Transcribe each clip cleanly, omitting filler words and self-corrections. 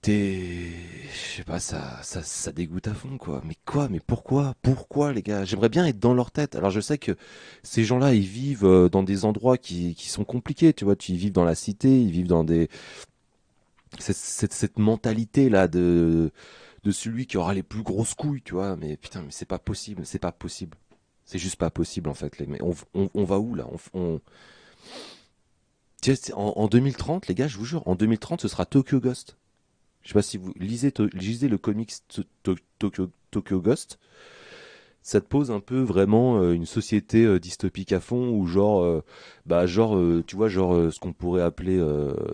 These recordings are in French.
T'es, je sais pas, ça dégoûte à fond, quoi. Mais quoi? Mais pourquoi, les gars? J'aimerais bien être dans leur tête. Alors, je sais que ces gens-là, ils vivent dans des endroits qui sont compliqués, tu vois. Ils vivent dans la cité, ils vivent dans cette mentalité-là de celui qui aura les plus grosses couilles, tu vois. Mais putain, mais c'est pas possible. C'est juste pas possible, en fait, les mecs. On va où, là? Tu sais, en 2030, les gars, je vous jure, en 2030, ce sera Tokyo Ghost. Je sais pas si vous lisez le comics Tokyo Ghost. Ça te pose un peu vraiment une société dystopique à fond, ou genre, tu vois, genre ce qu'on pourrait appeler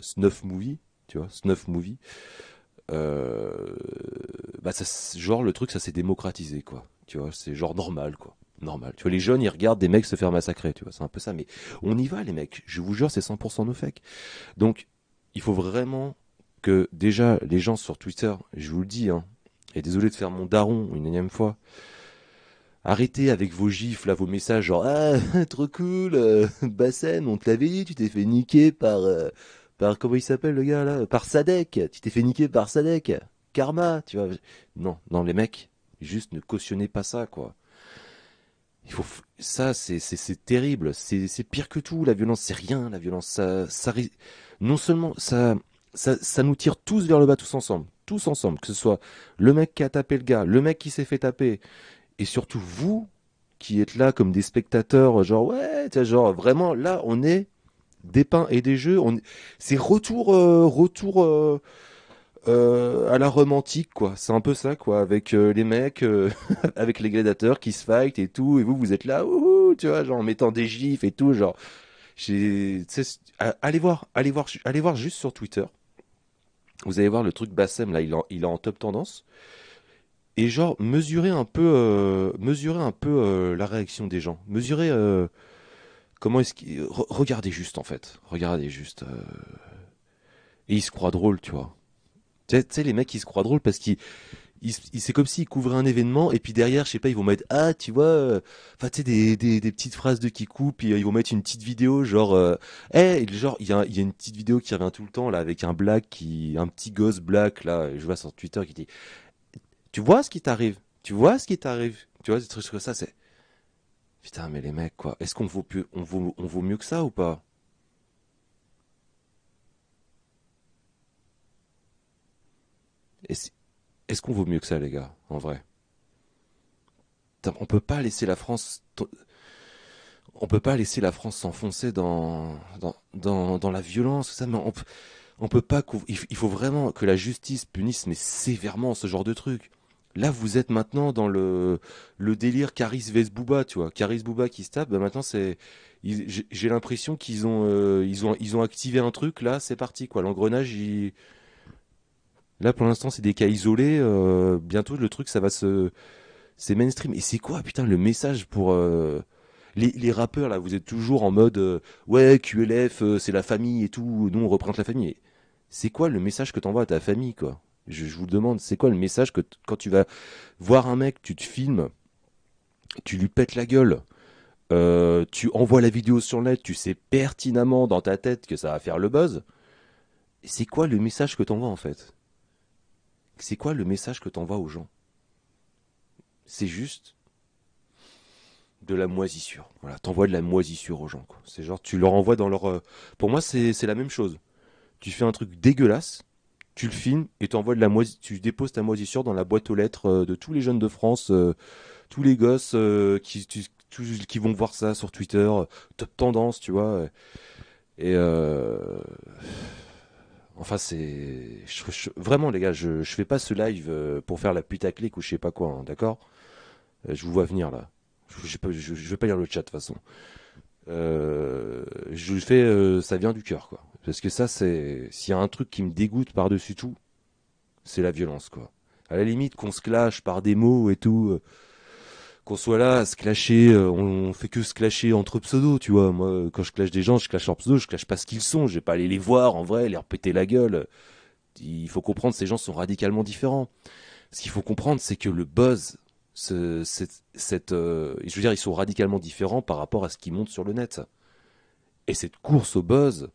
snuff movie, tu vois, snuff movie. Euh, genre le truc, ça s'est démocratisé, quoi. Tu vois, c'est genre normal, quoi. Normal. Tu vois, les jeunes, ils regardent des mecs se faire massacrer, tu vois, c'est un peu ça. Mais on y va, les mecs. Je vous jure, c'est 100% no fake. Donc, il faut vraiment que déjà les gens sur Twitter, je vous le dis, hein, et désolé de faire mon daron une énième fois, arrêtez avec vos gifs, là, vos messages genre ah trop cool, Bassem, on te l'avait dit, tu t'es fait niquer par comment il s'appelle le gars là, par Sadek, tu t'es fait niquer par Sadek, Karma, tu vois. Non, non les mecs, juste ne cautionnez pas ça quoi. Ça c'est terrible, c'est pire que tout. La violence c'est rien, la violence non seulement ça nous tire tous vers le bas tous ensemble, que ce soit le mec qui a tapé le gars, le mec qui s'est fait taper, et surtout vous qui êtes là comme des spectateurs, genre ouais, tu vois, genre vraiment là on est des pains et des jeux, c'est retour à la romantique, quoi. C'est un peu ça, quoi, avec les mecs, avec les gladiateurs qui se fight et tout, et vous êtes là, ouhou, tu vois, genre en mettant des gifs et tout, genre, tu sais, allez voir juste sur Twitter. Vous allez voir le truc Bassem, là, il est en top tendance. Et genre, mesurer un peu la réaction des gens. Mesurer comment est-ce qu'ils... Regardez juste, en fait. Regardez juste. Et ils se croient drôles, tu vois. Tu sais, les mecs, ils se croient drôles parce c'est comme s'ils couvraient un événement et puis derrière, je sais pas, ils vont mettre ah, tu vois, enfin tu sais des petites phrases de qui coupent, puis ils vont mettre une petite vidéo genre genre il y a une petite vidéo qui revient tout le temps là avec un petit gosse black là, je vois sur Twitter qui dit tu vois ce qui t'arrive, tu vois ce qui t'arrive, tu vois des trucs comme ça, c'est putain mais les mecs quoi, est-ce qu'on vaut plus on vaut mieux que ça ou pas? Est-ce est-ce qu'on vaut mieux que ça les gars en vrai? Putain, on peut pas laisser la France s'enfoncer dans la violence, ça, mais on peut pas, il faut vraiment que la justice punisse, mais sévèrement, ce genre de truc. Là, vous êtes maintenant dans le délire Caris vs Booba, tu vois. Caris Booba qui se tape, bah maintenant j'ai l'impression ils ont activé un truc, là, c'est parti, quoi. Là, pour l'instant, c'est des cas isolés, bientôt, le truc, c'est mainstream. Et c'est quoi, putain, le message pour, les rappeurs là, vous êtes toujours en mode ouais QLF c'est la famille et tout, nous on représente la famille. C'est quoi le message que t'envoies à ta famille quoi? Je vous le demande, c'est quoi le message quand tu vas voir un mec, tu te filmes, tu lui pètes la gueule, tu envoies la vidéo sur le net, tu sais pertinemment dans ta tête que ça va faire le buzz. C'est quoi le message que t'envoies en fait? C'est quoi le message que t'envoies aux gens? C'est juste de la moisissure. Voilà, t'envoies de la moisissure aux gens quoi. C'est genre tu leur envoies dans leur pour moi c'est la même chose. Tu fais un truc dégueulasse, tu le filmes et tu déposes ta moisissure dans la boîte aux lettres de tous les jeunes de France, tous les gosses qui vont voir ça sur Twitter, top tendance, tu vois. Et enfin, vraiment, les gars, je fais pas ce live pour faire la putaclic ou je sais pas quoi, hein, d'accord? Je vous vois venir là. Je vais pas lire le chat de toute façon. Je le fais, ça vient du cœur, quoi. Parce que ça, s'il y a un truc qui me dégoûte par-dessus tout, c'est la violence, quoi. À la limite, qu'on se clash par des mots et tout, qu'on soit là à se clasher, on fait que se clasher entre pseudos, tu vois. Moi, quand je clash des gens, je clash leurs pseudos, je clash pas ce qu'ils sont, je vais pas aller les voir en vrai, leur péter la gueule. Il faut comprendre, ces gens sont radicalement différents. Ce qu'il faut comprendre, c'est que le buzz, je veux dire, ils sont radicalement différents par rapport à ce qui monte sur le net. Et cette course au buzz,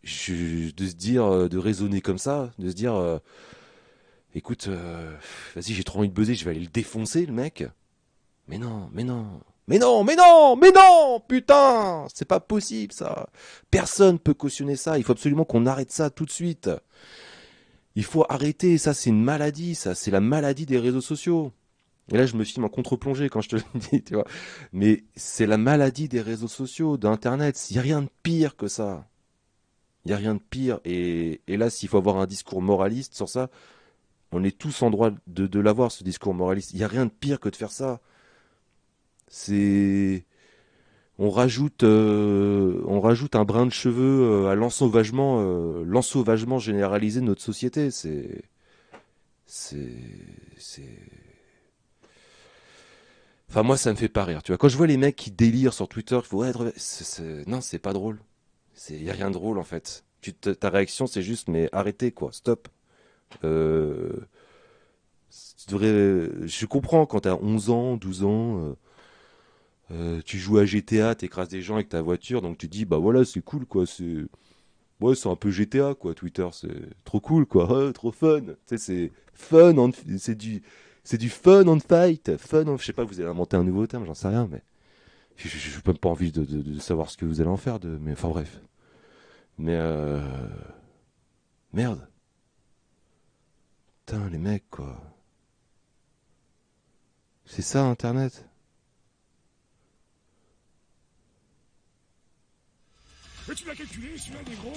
de se dire, de raisonner comme ça, de se dire, écoute, vas-y, j'ai trop envie de buzzer, je vais aller le défoncer, le mec. Mais non, mais non. Mais non, mais non, mais non, putain, c'est pas possible ça. Personne peut cautionner ça. Il faut absolument qu'on arrête ça tout de suite. Il faut arrêter, ça c'est une maladie, ça c'est la maladie des réseaux sociaux. Et là je me filme en contre-plongée quand je te le dis, tu vois. Mais c'est la maladie des réseaux sociaux, d'Internet. Il n'y a rien de pire que ça. Il n'y a rien de pire. Et là, s'il faut avoir un discours moraliste sur ça, on est tous en droit de l'avoir, ce discours moraliste. Il n'y a rien de pire que de faire ça. C'est... on rajoute un brin de cheveux à l'ensauvagement généralisé de notre société. C'est, c'est. Enfin, moi, ça me fait pas rire. Tu vois, quand je vois les mecs qui délirent sur Twitter, il faut être. Non, c'est pas drôle. Y a rien de drôle en fait. Ta réaction, c'est juste, mais arrêtez quoi, stop. Euh, je comprends quand t'as 11 ans, 12 ans. Tu joues à GTA, t'écrases des gens avec ta voiture, donc tu dis bah voilà c'est cool quoi, c'est un peu GTA quoi, Twitter c'est trop cool quoi, trop fun, tu sais c'est c'est du fun on fight, je sais pas, vous allez inventer un nouveau terme, j'en sais rien, mais j'ai même pas envie de savoir ce que vous allez en faire mais enfin bref, mais merde, putain les mecs quoi, c'est ça Internet. Mais tu l'as calculé, celui-là, négro.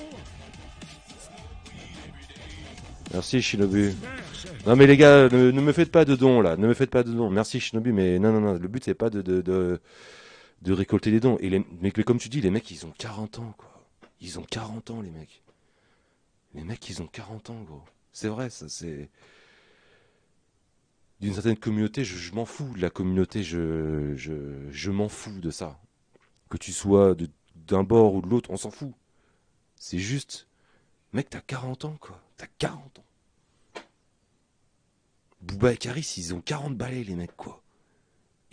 Merci Shinobu. Super, chef. Non mais les gars, ne me faites pas de dons là, ne me faites pas de dons. Merci Shinobi, mais non, non, non, le but c'est pas de récolter des dons. Mais comme tu dis, les mecs ils ont 40 ans quoi. Ils ont 40 ans les mecs. Les mecs ils ont 40 ans gros. C'est vrai ça, c'est... D'une certaine communauté, je m'en fous de la communauté, je m'en fous de ça. Que tu sois d'un bord ou de l'autre, on s'en fout. C'est juste, mec t'as 40 ans quoi, t'as 40 ans. Booba et Karis ils ont 40 balais les mecs quoi.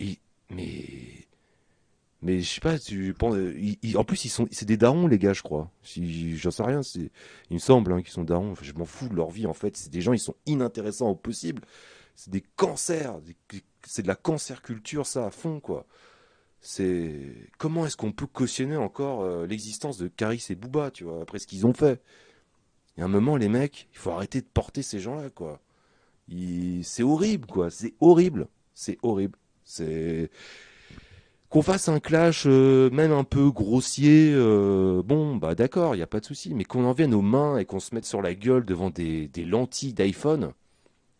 Et, mais... Mais je sais pas, tu penses, en plus c'est des darons les gars, je crois. Si, j'en sais rien, il me semble hein, qu'ils sont darons. Enfin, je m'en fous de leur vie en fait. C'est des gens, ils sont inintéressants au possible. C'est des cancers, c'est de la cancer culture ça à fond quoi. C'est comment est-ce qu'on peut cautionner encore l'existence de Caris et Booba, tu vois, après ce qu'ils ont fait. Il y a un moment les mecs, il faut arrêter de porter ces gens-là quoi. C'est horrible quoi, c'est horrible, c'est horrible. C'est qu'on fasse un clash même un peu grossier, bon bah d'accord, il n'y a pas de souci, mais qu'on en vienne aux mains et qu'on se mette sur la gueule devant des lentilles d'iPhone,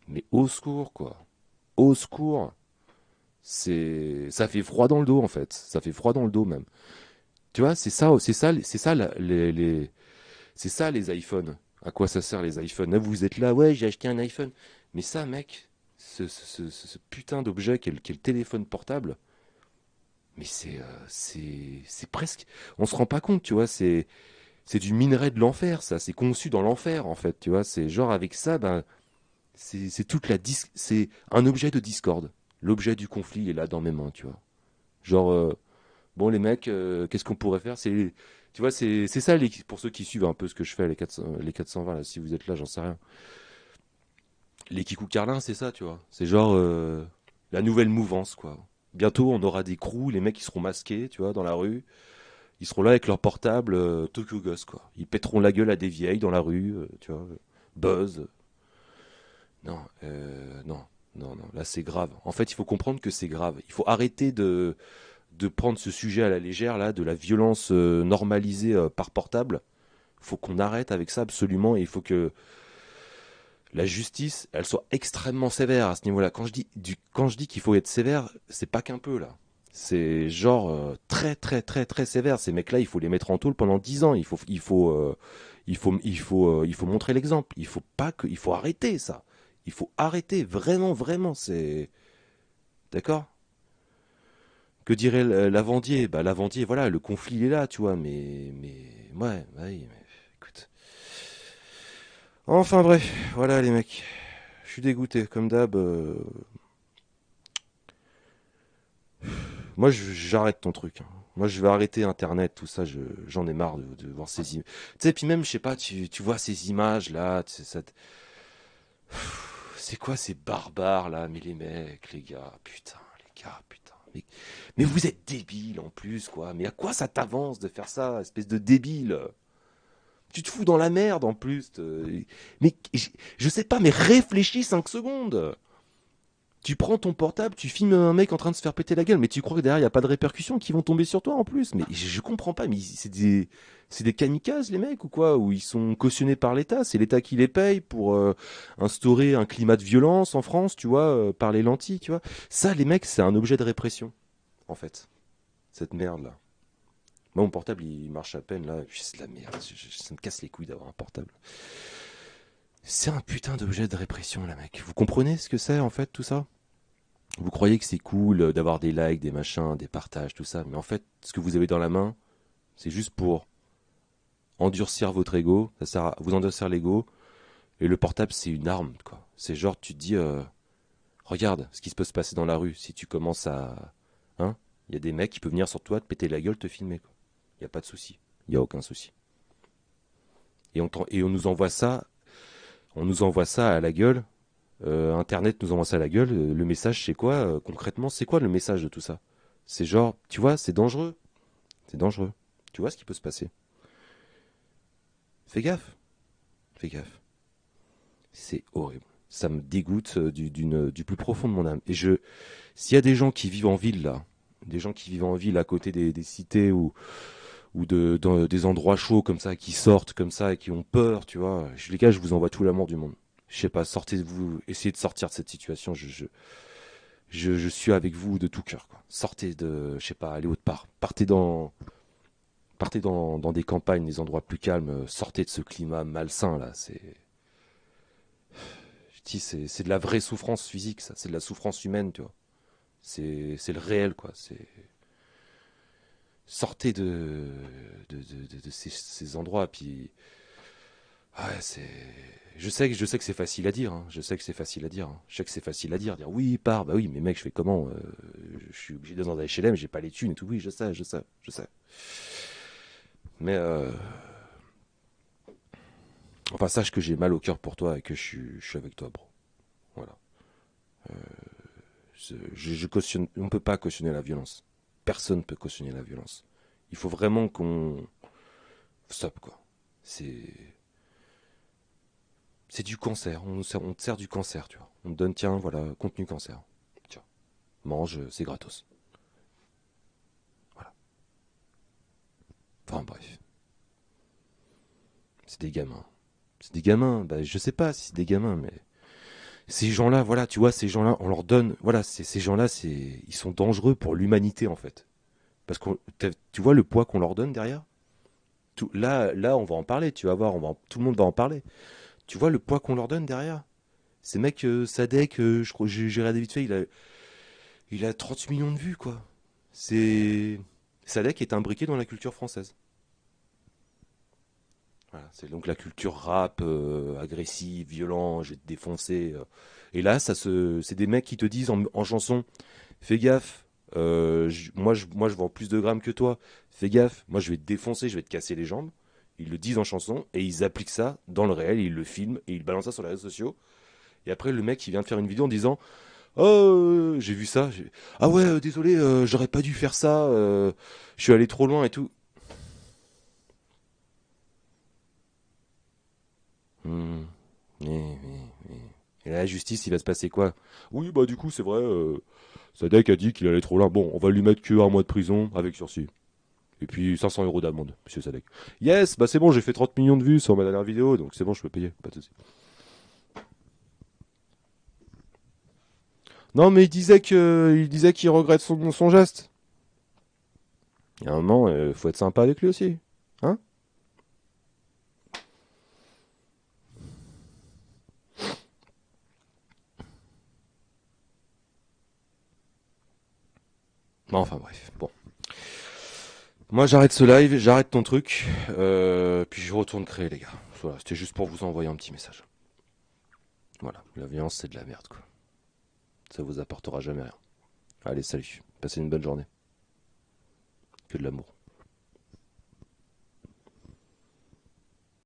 mais au secours quoi, au secours, ça fait froid dans le dos en fait, ça fait froid dans le dos même. Tu vois, c'est ça les iPhones. À quoi ça sert les iPhones? Là, vous êtes là, ouais, j'ai acheté un iPhone, mais ça mec, ce putain d'objet qui est le téléphone portable. Mais c'est presque. On se rend pas compte, tu vois. C'est du minerai de l'enfer, ça. C'est conçu dans l'enfer, en fait, tu vois. C'est genre avec ça, ben, c'est toute la c'est un objet de discorde. L'objet du conflit est là dans mes mains, tu vois. Genre, bon, les mecs, qu'est-ce qu'on pourrait faire? Tu vois, c'est ça, pour ceux qui suivent un peu ce que je fais, les 420, là, si vous êtes là, j'en sais rien. Les Kikou Carlin, c'est ça, tu vois. C'est genre la nouvelle mouvance, quoi. Bientôt, on aura des crews, les mecs qui seront masqués, tu vois, dans la rue. Ils seront là avec leur portable Tokyo Ghost, quoi. Ils pèteront la gueule à des vieilles dans la rue, tu vois. Buzz. Non, non, non, non. Là, c'est grave. En fait, il faut comprendre que c'est grave. Il faut arrêter de prendre ce sujet à la légère, là, de la violence normalisée par portable. Il faut qu'on arrête avec ça absolument et il faut que la justice, elle soit extrêmement sévère à ce niveau-là. Quand je dis qu'il faut être sévère, c'est pas qu'un peu là. C'est genre très très très très sévère. Ces mecs-là, il faut les mettre en tôle pendant 10 ans. Il faut montrer l'exemple. Il faut pas que, il faut arrêter ça. Il faut arrêter vraiment vraiment. C'est d'accord. Que dirait Lavandier? Bah Lavandier, voilà, le conflit il est là, tu vois. Mais ouais, bah oui, mais écoute. Enfin bref, voilà les mecs. Je suis dégoûté, comme d'hab. Moi, j'arrête ton truc, hein. Moi, je vais arrêter Internet, tout ça. J'en ai marre de voir ces images. Tu sais, puis même, je sais pas, tu vois ces images là. C'est quoi ces barbares là? Mais les mecs, les gars, putain, les gars, putain. Mais vous êtes débiles en plus, quoi. Mais à quoi ça t'avance de faire ça, espèce de débile? Tu te fous dans la merde en plus. Mais je sais pas, mais réfléchis 5 secondes. Tu prends ton portable, tu filmes un mec en train de se faire péter la gueule, mais tu crois que derrière, il n'y a pas de répercussions qui vont tomber sur toi en plus. Mais je comprends pas, mais c'est des kamikazes les mecs ou quoi? Ou ils sont cautionnés par l'État, c'est l'État qui les paye pour instaurer un climat de violence en France, tu vois, par les lentilles, tu vois. Ça, les mecs, c'est un objet de répression, en fait. Cette merde-là. Moi, mon portable, il marche à peine, là, puis c'est de la merde. Ça me casse les couilles d'avoir un portable. C'est un putain d'objet de répression, là, mec. Vous comprenez ce que c'est, en fait, tout ça? Vous croyez que c'est cool d'avoir des likes, des machins, des partages, tout ça, mais en fait, ce que vous avez dans la main, c'est juste pour endurcir votre ego, ça sert à vous endurcir l'ego, et le portable, c'est une arme, quoi. C'est genre, tu te dis, regarde ce qui se peut se passer dans la rue, si tu commences à... Hein? Il y a des mecs qui peuvent venir sur toi, te péter la gueule, te filmer, quoi. Il n'y a pas de souci. Il n'y a aucun souci. Et on nous envoie ça à la gueule. Internet nous envoie ça à la gueule. Le message, c'est quoi concrètement? C'est quoi le message de tout ça? C'est genre, tu vois, c'est dangereux. C'est dangereux. Tu vois ce qui peut se passer. Fais gaffe. Fais gaffe. C'est horrible. Ça me dégoûte du plus profond de mon âme. S'il y a des gens qui vivent en ville là, des gens qui vivent en ville à côté des cités ou dans des endroits chauds comme ça, qui sortent comme ça et qui ont peur, tu vois, les gars, je vous envoie tout l'amour du monde. Je sais pas, sortez-vous, essayez de sortir de cette situation. Je suis avec vous de tout cœur, quoi. Sortez de, je sais pas, allez autre part. Partez dans des campagnes, des endroits plus calmes. Sortez de ce climat malsain là. Je dis, c'est de la vraie souffrance physique, ça. C'est de la souffrance humaine, tu vois. C'est le réel, quoi. Sortez de ces endroits, puis ouais, je sais que c'est facile à dire, hein. Je sais que c'est facile à dire, hein. Je sais que c'est facile à dire oui, pars, bah oui, mais mec, je fais comment? Je suis obligé d'être dans un HLM, j'ai pas les thunes et tout. Oui, je sais. Mais enfin, sache que j'ai mal au cœur pour toi et que je suis avec toi, bro. Voilà. Je cautionne, on peut pas cautionner la violence. Personne peut cautionner la violence. Il faut vraiment qu'on stop, quoi. C'est c'est du cancer. On te sert du cancer, tu vois. On te donne, tiens, voilà, contenu cancer. Tiens, mange, c'est gratos. Voilà. Enfin bref, c'est des gamins. C'est des gamins. Bah, je sais pas si c'est des gamins, mais ces gens-là, voilà, tu vois, ces gens-là, on leur donne, voilà, ces gens-là, ils sont dangereux pour l'humanité en fait. Parce que tu vois le poids qu'on leur donne derrière. Là, on va en parler. Tu vas voir, tout le monde va en parler. Tu vois le poids qu'on leur donne derrière. Ces mecs, Sadek, je crois, j'ai regardé vite fait, il a 30 millions de vues, quoi. C'est Sadek est imbriqué dans la culture française. Voilà, c'est donc la culture rap, agressive, violent, je vais te défoncer. Et là, c'est des mecs qui te disent en chanson, fais gaffe, moi je vends plus de grammes que toi, fais gaffe, moi je vais te défoncer, je vais te casser les jambes. Ils le disent en chanson et ils appliquent ça dans le réel, ils le filment et ils balancent ça sur les réseaux sociaux. Et après, le mec, il vient de faire une vidéo en disant, oh, j'ai vu ça, ah ouais, désolé, j'aurais pas dû faire ça, je suis allé trop loin et tout. Hmm. Oui. Et la justice, il va se passer quoi? Oui, bah du coup, c'est vrai, Sadek a dit qu'il allait trop loin. Bon, on va lui mettre que un mois de prison avec sursis. Et puis 500 euros d'amende, monsieur Sadek. Yes, bah c'est bon, j'ai fait 30 millions de vues sur ma dernière vidéo, donc c'est bon, je peux payer, pas de soucis. Non, mais il disait qu'il regrette son geste. Il y a un moment, faut être sympa avec lui aussi. Hein? Bon, enfin bref, bon. Moi, j'arrête ce live, j'arrête ton truc, puis je retourne créer, les gars. Voilà, c'était juste pour vous envoyer un petit message. Voilà, la violence, c'est de la merde, quoi. Ça vous apportera jamais rien. Allez, salut. Passez une bonne journée. que de l'amour.